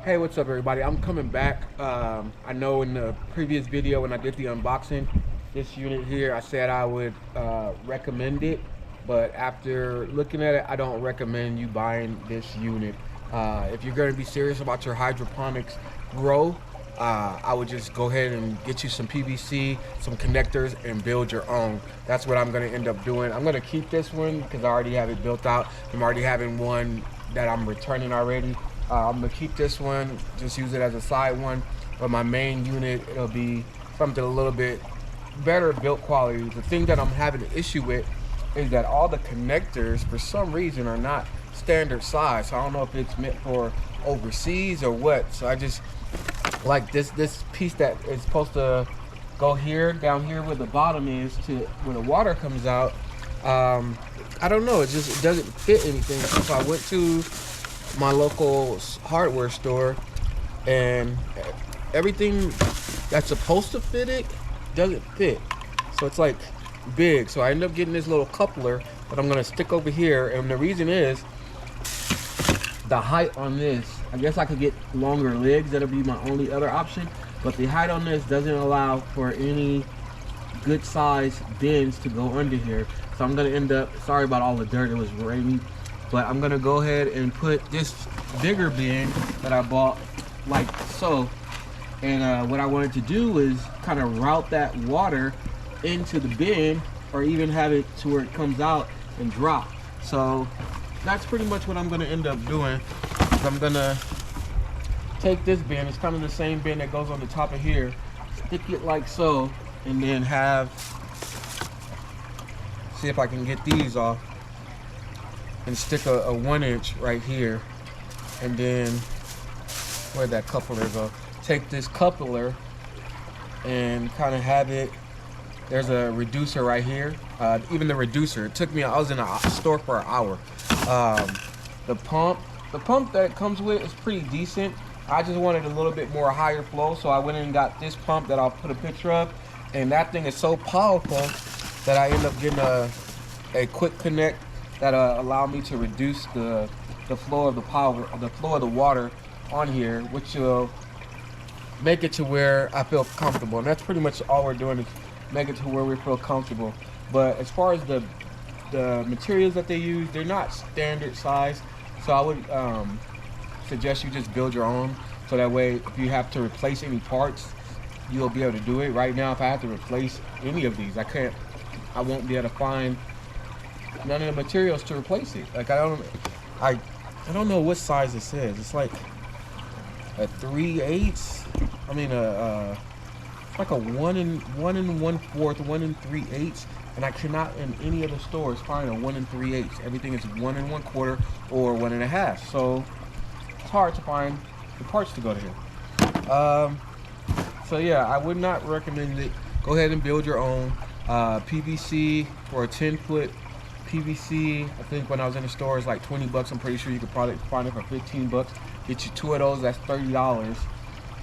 Hey, what's up everybody? I'm coming back. I know in the previous video when I did the unboxing, this unit here, I said I would recommend it, but after looking at it, I don't recommend you buying this unit. If you're going to be serious about your hydroponics grow, I would just go ahead and get you some PVC, some connectors, and build your own. That's what I'm going to end up doing. I'm going to keep this one because I already have it built out. I'm already having one that I'm returning already. I'm gonna keep this one, just use it as a side one, but my main unit, it'll be something a little bit better built quality. The thing that I'm having an issue with is that all the connectors, for some reason, are not standard size. So I don't know if it's meant for overseas or what. So I just like this piece that is supposed to go here, down here where the bottom is, to where the water comes out. I don't know, it doesn't fit anything. So I went to my local hardware store, and everything that's supposed to fit it doesn't fit. So it's like big. So I end up getting this little coupler that I'm gonna stick over here, and the reason is the height on this. I guess I could get longer legs. That'll be my only other option, but the height on this doesn't allow for any good size bins to go under here. So I'm gonna end up, sorry about all the dirt, it was raining, but I'm gonna go ahead and put this bigger bin that I bought like so. And what I wanted to do is kind of route that water into the bin, or even have it to where it comes out and drop. So that's pretty much what I'm gonna end up doing. I'm gonna take this bin, it's kind of the same bin that goes on the top of here, stick it like so, and then see if I can get these off, and stick a 1-inch right here. And then where'd that coupler go? Take this coupler and kind of have it, there's a reducer right here. Even the reducer, it took me, I was in a store for an hour. The pump that it comes with is pretty decent. I just wanted a little bit more higher flow, so I went and got this pump that I'll put a picture of, and that thing is so powerful that I end up getting a quick connect that allow me to reduce the flow of the water on here, which will make it to where I feel comfortable. And that's pretty much all we're doing, is make it to where we feel comfortable. But as far as the materials that they use, they're not standard size. So I would suggest you just build your own, so that way if you have to replace any parts, you'll be able to do it. Right now, if I have to replace any of these, I won't be able to find none of the materials to replace it. Like I don't know what size this is. It's like a 3/8. I mean like a 1 1/4, 1 3/8, and I cannot in any of the stores find a 1 3/8. Everything is 1 1/4 or 1 1/2. So it's hard to find the parts to go to here. So yeah, I would not recommend it. Go ahead and build your own. PVC for a 10-foot PVC, I think when I was in the store, it's like 20 bucks. I'm pretty sure you could probably find it for 15 bucks. Get you 2 of those, that's $30.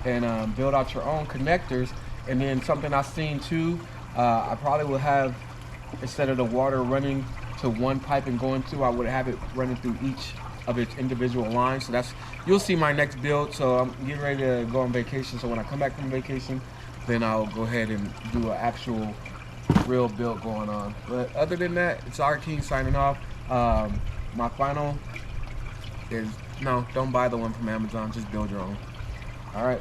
And build out your own connectors. And then something I've seen too, I probably will have, instead of the water running to one pipe and going to, I would have it running through each of its individual lines. So you'll see my next build. So I'm getting ready to go on vacation. So when I come back from vacation, then I'll go ahead and do an actual real build going on. But other than that, it's R King signing off. My final is, no, don't buy the one from Amazon, just build your own. All right.